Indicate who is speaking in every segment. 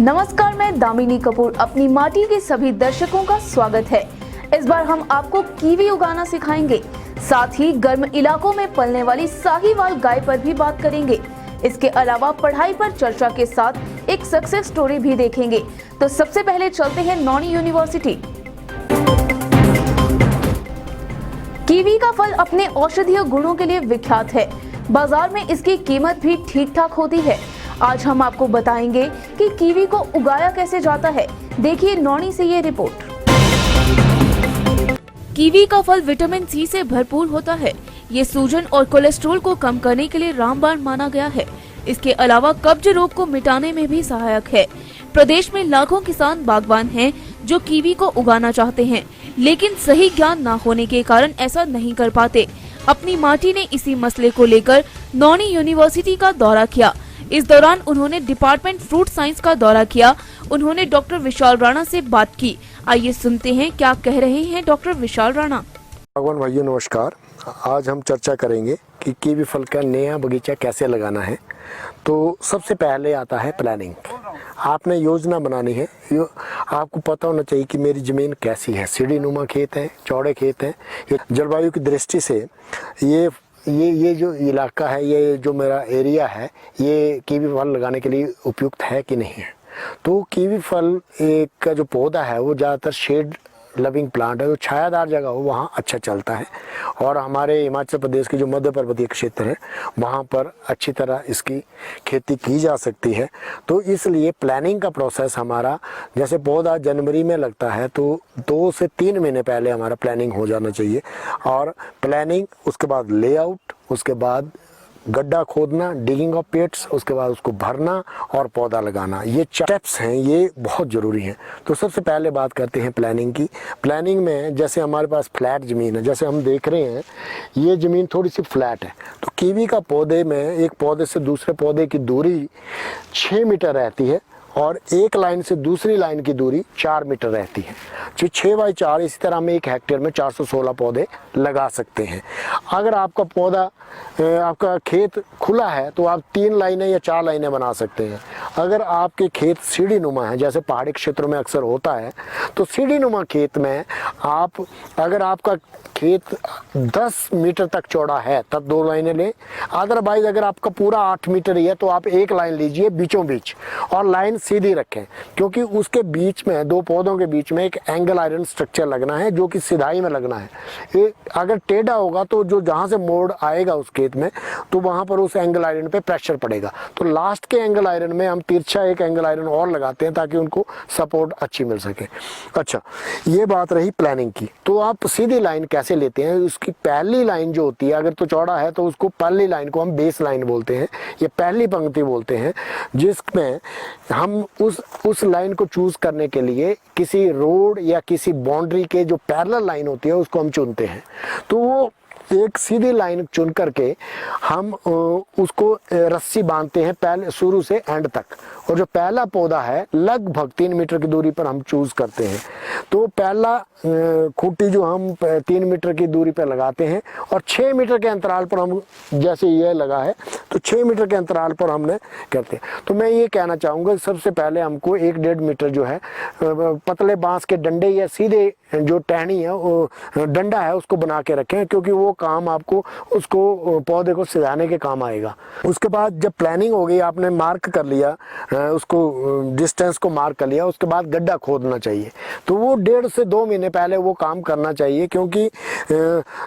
Speaker 1: नमस्कार, मैं दामिनी कपूर अपनी माटी के सभी दर्शकों का स्वागत है। इस बार हम आपको कीवी उगाना सिखाएंगे, साथ ही गर्म इलाकों में पलने वाली साहीवाल गाय पर भी बात करेंगे। इसके अलावा पढ़ाई पर चर्चा के साथ एक सक्सेस स्टोरी भी देखेंगे। तो सबसे पहले चलते हैं नौनी यूनिवर्सिटी। कीवी का फल अपने औषधीय गुणों के लिए विख्यात है। बाजार में इसकी कीमत भी ठीक ठाक होती है। आज हम आपको बताएंगे कि कीवी को उगाया कैसे जाता है। देखिए नौनी से ये रिपोर्ट। कीवी का फल विटामिन सी से भरपूर होता है। ये सूजन और कोलेस्ट्रॉल को कम करने के लिए रामबाण माना गया है। इसके अलावा कब्ज रोग को मिटाने में भी सहायक है। प्रदेश में लाखों किसान बागवान हैं जो कीवी को उगाना चाहते हैं, लेकिन सही ज्ञान न होने के कारण ऐसा नहीं कर पाते। अपनी माटी ने इसी मसले को लेकर नौनी यूनिवर्सिटी का दौरा किया। इस दौरान उन्होंने डिपार्टमेंट फ्रूट साइंस का दौरा किया। उन्होंने डॉक्टर विशाल राणा से बात की। आइए सुनते हैं क्या कह रहे हैं डॉक्टर विशाल राणा।
Speaker 2: भगवान भाइयों नमस्कार। आज हम चर्चा करेंगे कि कीवी फल का नया बगीचा कैसे लगाना है। तो सबसे पहले आता है प्लानिंग। आपने योजना बनानी है। आपको पता होना चाहिए कि मेरी ज़मीन कैसी है। सीढ़ी नुमा खेत है, चौड़े खेत हैं। ये जलवायु की दृष्टि से ये जो इलाका है, ये जो मेरा एरिया है, ये कीवी फल लगाने के लिए उपयुक्त है कि नहीं है। तो कीवी फल एक का जो पौधा है वो ज़्यादातर शेड लविंग प्लांट है। जो छायादार जगह हो वहाँ अच्छा चलता है, और हमारे हिमाचल प्रदेश की जो मध्य पर्वतीय क्षेत्र है वहाँ पर अच्छी तरह इसकी खेती की जा सकती है। तो इसलिए प्लानिंग का प्रोसेस हमारा, जैसे पौधा जनवरी में लगता है तो 2 से 3 महीने पहले हमारा प्लानिंग हो जाना चाहिए। और प्लानिंग, उसके बाद लेआउट, उसके बाद गड्ढा खोदना, डिगिंग ऑफ पेट्स, उसके बाद उसको भरना और पौधा लगाना। ये स्टेप्स हैं, ये बहुत ज़रूरी हैं। तो सबसे पहले बात करते हैं प्लानिंग की। प्लानिंग में जैसे हमारे पास फ्लैट ज़मीन है, जैसे हम देख रहे हैं ये ज़मीन थोड़ी सी फ्लैट है। तो कीवी का पौधे में एक पौधे से दूसरे पौधे की दूरी 6 मीटर रहती है, और एक लाइन से दूसरी लाइन की दूरी 4 मीटर रहती है। जो 6 बाई 4, इसी तरह हम 1 हेक्टेयर में 416 पौधे लगा सकते हैं। अगर आपका पौधा, आपका खेत खुला है तो आप 3 लाइनें या 4 लाइनें बना सकते हैं। अगर आपके खेत सीढ़ी नुमा है, जैसे पहाड़ी क्षेत्रों में अक्सर होता है, तो सीढ़ी नुमा खेत में आप, अगर आपका खेत 10 मीटर तक चौड़ा है तब 2 लाइनें लें। अदरवाइज अगर आपका पूरा 8 मीटर ही है तो आप 1 लाइन लीजिए बीचों बीच, और लाइन सीधी रखें, क्योंकि उसके बीच में, 2 पौधों के बीच में एक एंगल आयरन स्ट्रक्चर लगना है जो कि सिधाई में लगना है। ये अगर टेढ़ा होगा तो जो जहाँ से मोड़ आएगा उस खेत में, तो वहाँ पर उस एंगल आयरन पे प्रेशर पड़ेगा। तो लास्ट के एंगल आयरन में हम तिरछा एक एंगल आयरन और लगाते हैं ताकि उनको सपोर्ट अच्छी मिल सके। अच्छा, ये बात रही प्लानिंग की। तो आप सीधी लाइन कैसे लेते हैं, उसकी पहली लाइन जो होती है, अगर तो चौड़ा है तो उसको पहली लाइन को हम बेस लाइन बोलते हैं, ये पहली पंक्ति बोलते हैं, जिसमें हम उस लाइन को चूज करने के लिए किसी रोड या किसी बाउंड्री के जो पैरेलल लाइन होती है उसको हम चुनते हैं। तो वो एक सीधी लाइन चुन करके हम उसको रस्सी बांधते हैं पहले शुरू से एंड तक, और जो पहला पौधा है लगभग 3 मीटर की दूरी पर हम चूज करते हैं। तो पहला खूंटी जो हम 3 मीटर की दूरी पर लगाते हैं, और 6 मीटर के अंतराल पर हम, जैसे ये लगा है तो 6 मीटर के अंतराल पर हमने करते हैं। तो मैं ये कहना चाहूँगा, सबसे पहले हमको 1-1.5 मीटर जो है पतले बांस के डंडे या सीधे जो टहनी है, वो डंडा है, उसको बना के रखें, क्योंकि वो काम आपको उसको पौधे को सिधाने के काम आएगा। उसके बाद जब प्लानिंग हो गई, आपने मार्क कर लिया, उसको डिस्टेंस को मार्क कर लिया, उसके बाद गड्ढा खोदना चाहिए। तो वो 1.5 से 2 महीने पहले वो काम करना चाहिए, क्योंकि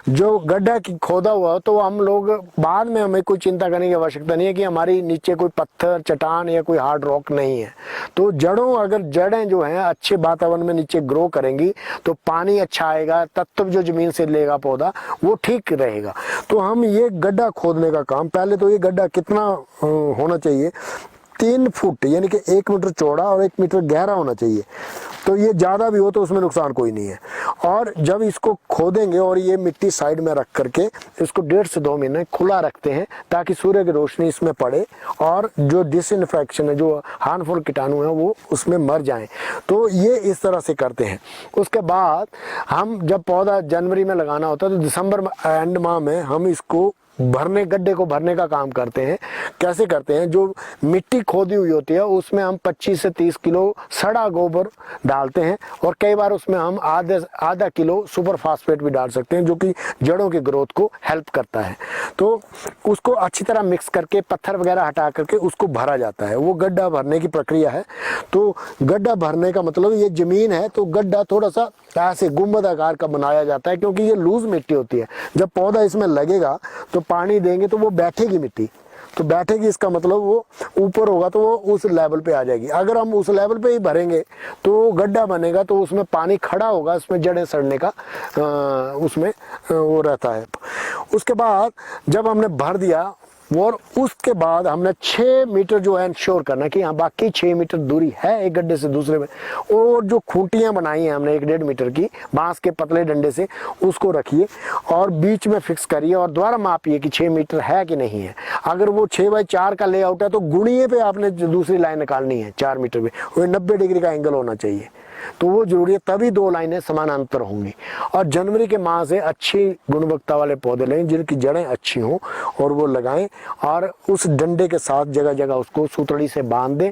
Speaker 2: जो गड्ढा खोदा हुआ तो हम लोग बाद में, हमें कोई चिंता करने की आवश्यकता नहीं है कि हमारी नीचे कोई पत्थर, चट्टान या कोई हार्ड रॉक नहीं है। तो अगर जड़ें जो हैं अच्छे वातावरण में नीचे ग्रो करेंगी तो पानी अच्छा आएगा, तत्व जो जमीन से लेगा पौधा वो ठीक रहेगा। तो हम ये गड्ढा खोदने का काम, पहले तो ये गड्ढा कितना होना चाहिए, 3 फुट यानी कि 1 मीटर चौड़ा और 1 मीटर गहरा होना चाहिए। तो ये ज़्यादा भी हो तो उसमें नुकसान कोई नहीं है। और जब इसको खोदेंगे और ये मिट्टी साइड में रख करके इसको 1.5 से 2 महीने खुला रखते हैं ताकि सूर्य की रोशनी इसमें पड़े और जो डिसइंफेक्शन है, जो हार्मफुल कीटाणु है वो उसमें मर जाएं। तो ये इस तरह से करते हैं। उसके बाद हम जब पौधा जनवरी में लगाना होता है तो दिसंबर एंड माह में हम इसको गड्ढे को भरने का काम करते हैं। कैसे करते हैं, जो मिट्टी खोदी हुई होती है उसमें हम 25 से 30 किलो सड़ा गोबर डालते हैं और कई बार उसमें हम आधा किलो सुपर फास्फेट भी डाल सकते हैं जो कि जड़ों की ग्रोथ को हेल्प करता है। तो उसको अच्छी तरह मिक्स करके पत्थर वगैरह हटा करके उसको भरा जाता है। वो गड्ढा भरने की प्रक्रिया है। तो गड्ढा भरने का मतलब ये जमीन है तो गड्ढा थोड़ा सा ऐसे गुंबद आकार का बनाया जाता है क्योंकि ये लूज मिट्टी होती है। जब पौधा इसमें लगेगा तो पानी देंगे तो वो बैठेगी मिट्टी, तो बैठेगी इसका मतलब वो ऊपर होगा तो वो उस लेवल पे आ जाएगी। अगर हम उस लेवल पे ही भरेंगे तो गड्ढा बनेगा तो उसमें पानी खड़ा होगा, उसमें जड़ें सड़ने का उसमें वो रहता है। उसके बाद जब हमने भर दिया और उसके बाद हमने 6 मीटर जो है इंश्योर करना कि हाँ बाकी 6 मीटर दूरी है एक गड्ढे से दूसरे में। और जो खूंटियां बनाई हैं हमने 1.5 मीटर की बांस के पतले डंडे से, उसको रखिए और बीच में फिक्स करिए और दोबारा मापिए कि 6 मीटर है कि नहीं है। अगर वो 6x4 का लेआउट है तो गुणिये पे आपने दूसरी लाइन निकालनी है 4 मीटर में, वो 90 डिग्री का एंगल होना चाहिए। तो वो जरूरी है, तभी 2 लाइनें समानांतर होंगी। और जनवरी के माह से अच्छी गुणवत्ता वाले पौधे लें जिनकी जड़ें अच्छी हों और वो लगाएं और उस डंडे के साथ जगह जगह उसको सूतड़ी से बांध दें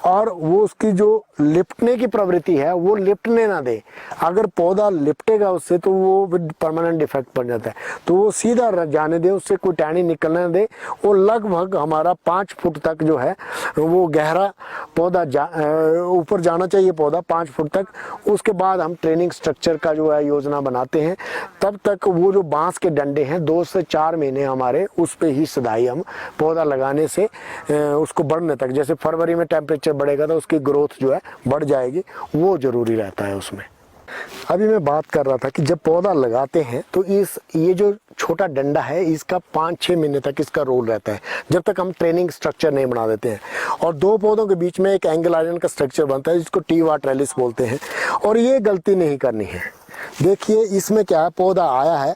Speaker 2: और वो उसकी जो लिपटने की प्रवृत्ति है वो लिपटने ना दे। अगर पौधा लिपटेगा उससे तो वो परमानेंट डिफेक्ट बन जाता है। तो वो सीधा जाने दे, उससे कोई टहनी निकलने दे। वो लगभग हमारा 5 फुट तक जो है वो गहरा पौधा ऊपर जाना चाहिए पौधा 5 फुट तक। उसके बाद हम ट्रेनिंग स्ट्रक्चर का जो है योजना बनाते हैं। तब तक वो जो बांस के डंडे हैं 2 से 4 महीने हमारे उस पे ही सदाई हम पौधा लगाने से उसको बढ़ने तक, जैसे फरवरी में टेम्परेचर बढ़ेगा तो उसकी ग्रोथ जो है बढ़ जाएगी, वो जरूरी रहता है उसमें। अभी मैं बात कर रहा था कि जब पौधा लगाते हैं तो ये जो छोटा डंडा है इसका 5-6 महीने तक इसका रोल रहता है जब तक हम ट्रेनिंग स्ट्रक्चर नहीं बना देते हैं। और 2 पौधों के बीच में एक एंगल आयरन का स्ट्रक्चर बनता है जिसको टी वाट ट्रेलिस बोलते हैं। और ये गलती नहीं करनी है। देखिए इसमें क्या है, पौधा आया है,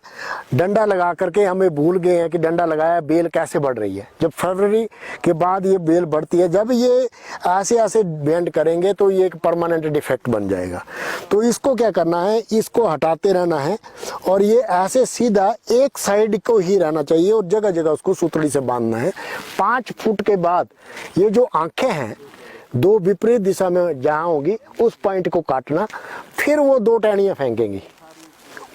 Speaker 2: डंडा लगा करके हमें भूल गए हैं कि डंडा लगाया, बेल कैसे बढ़ रही है। जब फरवरी के बाद ये बेल बढ़ती है, जब ये ऐसे ऐसे बेंड करेंगे तो ये एक परमानेंट डिफेक्ट बन जाएगा। तो इसको क्या करना है, इसको हटाते रहना है और ये ऐसे सीधा एक साइड को ही रहना चाहिए और जगह जगह उसको सूतड़ी से बांधना है। 5 फुट के बाद ये जो आंखें हैं 2 विपरीत दिशा में जहाँ होगी उस पॉइंट को काटना, फिर वो 2 टहनियाँ फेंकेंगी,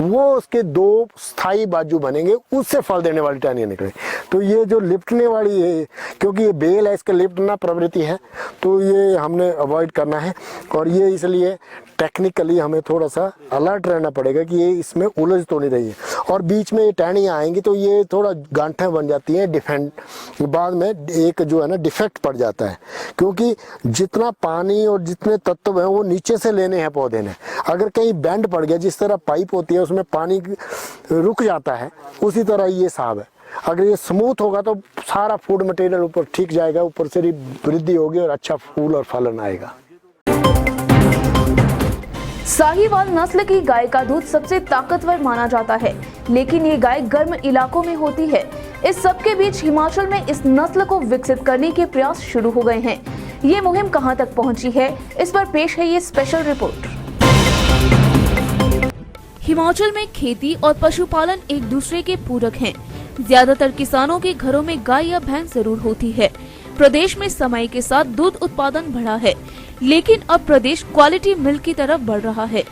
Speaker 2: वो उसके 2 स्थायी बाजू बनेंगे, उससे फल देने वाली टहनियाँ निकले। तो ये जो लिपटने वाली है, क्योंकि ये बेल है इसका लिपटना प्रवृत्ति है, तो ये हमने अवॉइड करना है। और ये इसलिए टेक्निकली हमें थोड़ा सा अलर्ट रहना पड़ेगा कि ये इसमें उलझ तो नहीं रही है। और बीच में ये टहनियाँ आएंगी तो ये थोड़ा गांठें बन जाती हैं, डिफेंड बाद में एक जो है ना डिफेक्ट पड़ जाता है, क्योंकि जितना पानी और जितने तत्व हैं वो नीचे से लेने हैं पौधे ने। अगर कहीं बैंड पड़ गया, जिस तरह पाइप होती है उसमें पानी रुक जाता है, उसी तरह ये साहब है। अगर ये स्मूथ होगा तो सारा फूड मटेरियल ऊपर ठीक जाएगा, ऊपर से वृद्धि होगी और अच्छा फूल और फलन आएगा।
Speaker 1: साहीवाल नस्ल की गाय का दूध सबसे ताकतवर माना जाता है, लेकिन ये गाय गर्म इलाकों में होती है। इस सब के बीच हिमाचल में इस नस्ल को विकसित करने के प्रयास शुरू हो गए हैं। ये मुहिम कहां तक पहुंची है, इस पर पेश है ये स्पेशल रिपोर्ट। हिमाचल में खेती और पशुपालन एक दूसरे के पूरक हैं। ज्यादातर किसानों के घरों में गाय या भैंस जरूर होती है। प्रदेश में समय के साथ दूध उत्पादन बढ़ा है, लेकिन अब प्रदेश क्वालिटी मिल्क की तरफ बढ़ रहा है।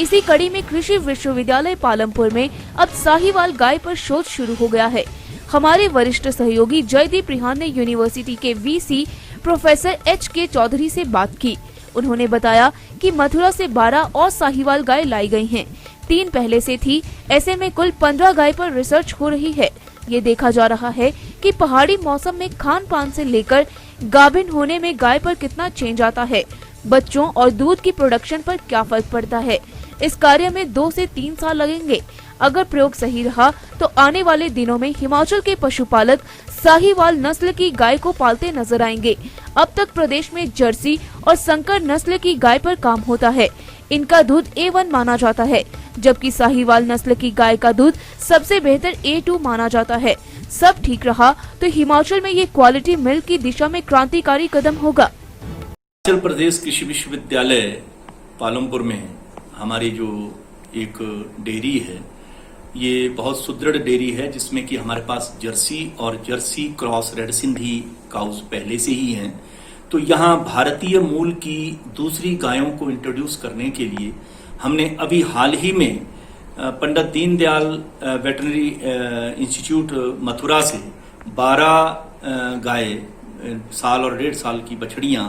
Speaker 1: इसी कड़ी में कृषि विश्वविद्यालय पालमपुर में अब साहीवाल गाय पर शोध शुरू हो गया है। हमारे वरिष्ठ सहयोगी जयदीप रिहान ने यूनिवर्सिटी के वीसी प्रोफेसर HK चौधरी से बात की। उन्होंने बताया कि मथुरा से 12 और साहीवाल गाय लाई गई हैं। 3 पहले से थी, ऐसे में कुल 15 गाय पर रिसर्च हो रही है। ये देखा जा रहा है कि पहाड़ी मौसम में खान पान से लेकर गाभिन होने में गाय पर कितना चेंज आता है, बच्चों और दूध की प्रोडक्शन पर क्या फर्क पड़ता है। इस कार्य में 2 से 3 साल लगेंगे। अगर प्रयोग सही रहा तो आने वाले दिनों में हिमाचल के पशुपालक साहीवाल नस्ल की गाय को पालते नजर आएंगे। अब तक प्रदेश में जर्सी और संकर नस्ल की गाय पर काम होता है। इनका दूध A1 माना जाता है, जबकि साहिवाल नस्ल की गाय का दूध सबसे बेहतर A2 माना जाता है। सब ठीक रहा तो हिमाचल में ये क्वालिटी मिल्क की दिशा में क्रांतिकारी कदम होगा।
Speaker 3: हिमाचल प्रदेश कृषि विश्वविद्यालय पालमपुर में हमारी जो एक डेयरी है, ये बहुत सुदृढ़ डेयरी है, जिसमें कि हमारे पास जर्सी और Jersey cross red Sindhi cows पहले से ही हैं। तो यहाँ भारतीय मूल की दूसरी गायों को इंट्रोड्यूस करने के लिए हमने अभी हाल ही में पंडित दीनदयाल वेटरनरी इंस्टीट्यूट मथुरा से 12 गाय साल और 1.5 साल की बछड़ियां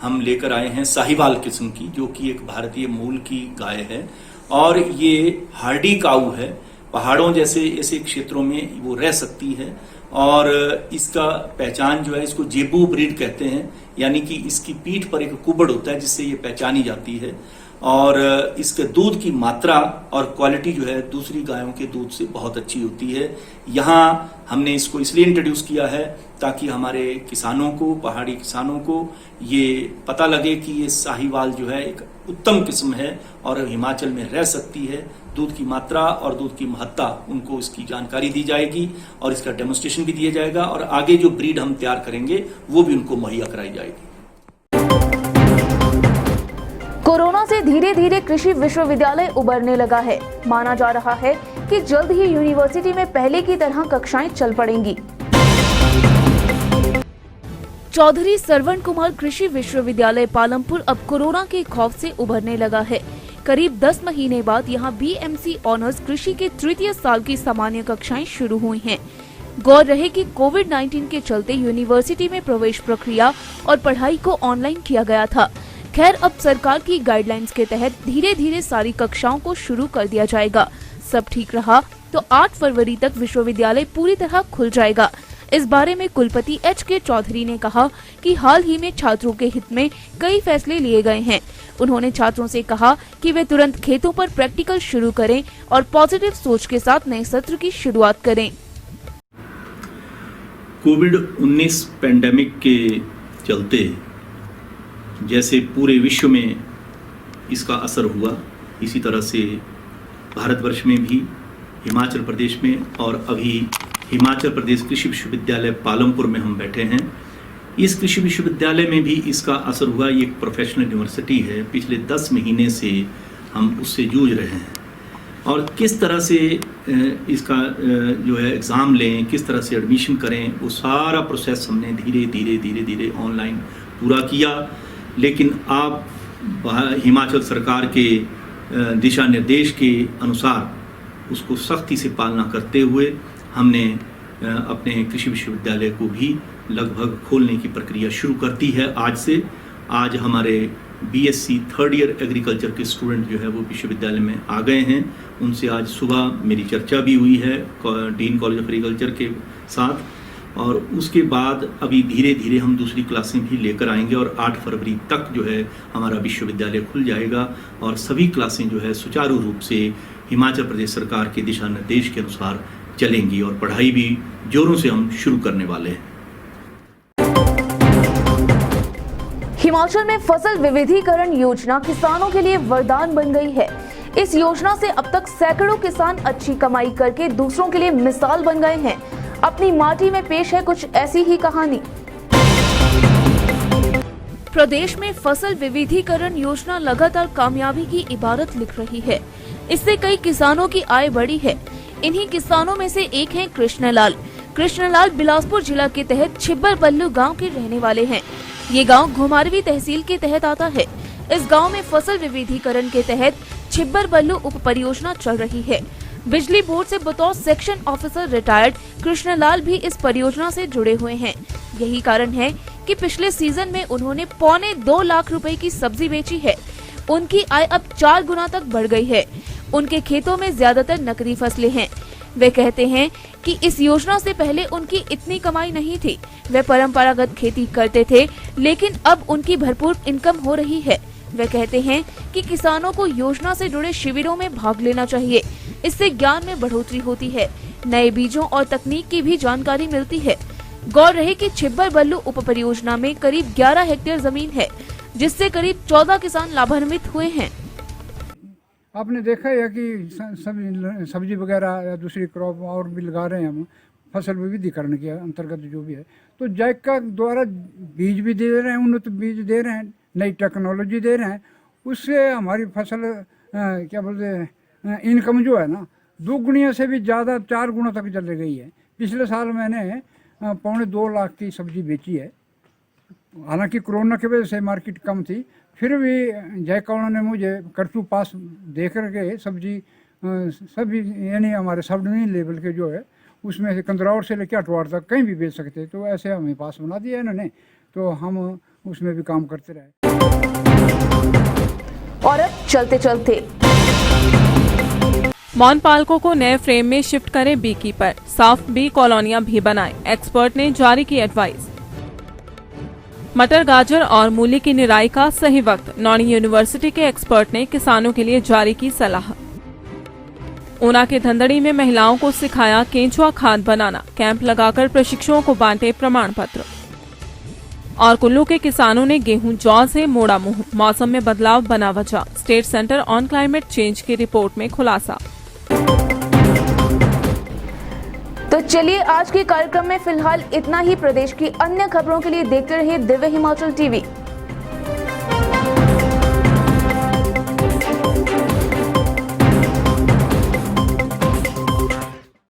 Speaker 3: हम लेकर आए हैं, साहिवाल किस्म की, जो कि एक भारतीय मूल की गाय है और ये हार्डी काऊ है। पहाड़ों जैसे ऐसे क्षेत्रों में वो रह सकती है और इसका पहचान जो है, इसको जेबू ब्रीड कहते हैं, यानी कि इसकी पीठ पर एक कुबड़ होता है जिससे ये पहचानी जाती है और इसके दूध की मात्रा और क्वालिटी जो है दूसरी गायों के दूध से बहुत अच्छी होती है। यहाँ हमने इसको इसलिए इंट्रोड्यूस किया है ताकि हमारे किसानों को, पहाड़ी किसानों को ये पता लगे कि ये साहिवाल जो है एक उत्तम किस्म है और हिमाचल में रह सकती है। दूध की मात्रा और दूध की महत्ता उनको इसकी जानकारी दी जाएगी और इसका डेमोन्स्ट्रेशन भी दिया जाएगा और आगे जो ब्रीड हम तैयार करेंगे वो भी उनको मुहैया कराई जाएगी।
Speaker 1: कोरोना से धीरे धीरे कृषि विश्वविद्यालय उबरने लगा है। माना जा रहा है कि जल्द ही यूनिवर्सिटी में पहले की तरह कक्षाएं चल पड़ेंगी। चौधरी सरवण कुमार कृषि विश्वविद्यालय पालमपुर अब कोरोना के खौफ से उभरने लगा है। करीब 10 महीने बाद यहां BMC ऑनर्स कृषि के तृतीय साल की सामान्य कक्षाएं शुरू हुई हैं। गौर रहे कि कोविड-19 के चलते यूनिवर्सिटी में प्रवेश प्रक्रिया और पढ़ाई को ऑनलाइन किया गया था। खैर, अब सरकार की गाइडलाइंस के तहत धीरे धीरे सारी कक्षाओं को शुरू कर दिया जाएगा। सब ठीक रहा तो 8 फरवरी तक विश्वविद्यालय पूरी तरह खुल जाएगा। इस बारे में कुलपति HK चौधरी ने कहा कि हाल ही में छात्रों के हित में कई फैसले लिए गए हैं। उन्होंने छात्रों से कहा कि वे तुरंत खेतों पर प्रैक्टिकल शुरू करें और पॉजिटिव सोच के साथ नए सत्र की शुरुआत करें।
Speaker 3: कोविड-19 पैंडेमिक के चलते जैसे पूरे विश्व में इसका असर हुआ, इसी तरह से भारतवर्ष में भी, हिमाचल प्रदेश में, और अभी हिमाचल प्रदेश कृषि विश्वविद्यालय पालमपुर में हम बैठे हैं। इस कृषि विश्वविद्यालय में भी इसका असर हुआ। ये एक प्रोफेशनल यूनिवर्सिटी है। पिछले 10 महीने से हम उससे जूझ रहे हैं और किस तरह से इसका जो है एग्ज़ाम लें, किस तरह से एडमिशन करें, वो सारा प्रोसेस हमने धीरे धीरे ऑनलाइन पूरा किया। लेकिन अब हिमाचल सरकार के दिशा निर्देश के अनुसार उसको सख्ती से पालना करते हुए हमने अपने कृषि विश्वविद्यालय को भी लगभग खोलने की प्रक्रिया शुरू कर दी है आज से। आज हमारे BSc 3rd ईयर एग्रीकल्चर के स्टूडेंट जो है वो विश्वविद्यालय में आ गए हैं। उनसे आज सुबह मेरी चर्चा भी हुई है डीन कॉलेज ऑफ एग्रीकल्चर के साथ और उसके बाद अभी धीरे धीरे हम दूसरी क्लासें भी लेकर आएंगे और 8 फरवरी तक जो है हमारा विश्वविद्यालय खुल जाएगा और सभी क्लासें जो है सुचारू रूप से हिमाचल प्रदेश सरकार के दिशा निर्देश के अनुसार चलेंगी और पढ़ाई भी जोरों से हम शुरू करने वाले हैं।
Speaker 1: हिमाचल में फसल विविधीकरण योजना किसानों के लिए वरदान बन गई है। इस योजना से अब तक सैकड़ों किसान अच्छी कमाई करके दूसरों के लिए मिसाल बन गए हैं। अपनी माटी में पेश है कुछ ऐसी ही कहानी। प्रदेश में फसल विविधीकरण योजना लगातार कामयाबी की इबारत लिख रही है। इससे कई किसानों की आय बढ़ी है। इन्हीं किसानों में से एक हैं कृष्णलाल। कृष्णलाल बिलासपुर जिला के तहत छिब्बर बल्लू गांव के रहने वाले हैं। ये गांव घुमारवी तहसील के तहत आता है। इस गांव में फसल विविधीकरण के तहत छिब्बर बल्लू उप परियोजना चल रही है। बिजली बोर्ड से बतौर सेक्शन ऑफिसर रिटायर्ड कृष्णलाल भी इस परियोजना से जुड़े हुए हैं। यही कारण है कि पिछले सीजन में उन्होंने 2.25 लाख रुपए की सब्जी बेची है। उनकी आय अब 4 गुना तक बढ़ गई है। उनके खेतों में ज्यादातर नकदी फसलें हैं। वे कहते हैं कि इस योजना से पहले उनकी इतनी कमाई नहीं थी। वे परंपरागत खेती करते थे, लेकिन अब उनकी भरपूर इनकम हो रही है। वे कहते हैं कि किसानों को योजना से जुड़े शिविरों में भाग लेना चाहिए। इससे ज्ञान में बढ़ोतरी होती है, नए बीजों और तकनीक की भी जानकारी मिलती है। गौर रहे कि छिब्बर बल्लू उप परियोजना में करीब 11 हेक्टेयर जमीन है, जिससे करीब 14 किसान लाभान्वित हुए हैं।
Speaker 4: आपने देखा है कि सब्जी वगैरह या दूसरी क्रॉप और भी लगा रहे हैं हम, फसल विविधीकरण के अंतर्गत जो भी है, तो जैका द्वारा बीज भी दे रहे हैं, उन्नत बीज दे रहे हैं, नई टेक्नोलॉजी दे रहे हैं, उससे हमारी फसल क्या बोलते हैं इनकम जो है ना 2 गुणिया से भी ज़्यादा 4 गुना तक चली गई है। पिछले साल मैंने 2.25 लाख की सब्जी बेची है। हालांकि कोरोना की वजह से मार्केट कम थी, फिर भी जयका उन्होंने मुझे कर्फ्यू पास दे करके सब्जी सभी यानी हमारे सब डिवीजन लेवल के जो है उसमें से कंदरौर से लेकर अटवाड़ तक कहीं भी बेच सकते, तो ऐसे हमें पास बना दिया इन्होंने, तो हम उसमें भी काम करते रहे।
Speaker 1: और अब चलते चलते
Speaker 5: मौन पालकों को नए फ्रेम में शिफ्ट करें बीकीपर, साफ बी कॉलोनियां भी बनाएं, एक्सपर्ट ने जारी की एडवाइस। मटर, गाजर और मूली की निराई का सही वक्त, नौणी यूनिवर्सिटी के एक्सपर्ट ने किसानों के लिए जारी की सलाह। ऊना के धंधड़ी में महिलाओं को सिखाया केंचुआ खाद बनाना, कैंप लगाकर प्रशिक्षुओं को बांटे प्रमाण पत्र। और कुल्लू के किसानों ने गेहूं जौ से मोड़ा मुंह, मौसम में बदलाव बना वजह, state centre on climate change की रिपोर्ट में खुलासा।
Speaker 1: तो चलिए आज के कार्यक्रम में फिलहाल इतना ही। प्रदेश की अन्य खबरों के लिए देखते रहिए दिव्य हिमाचल टीवी।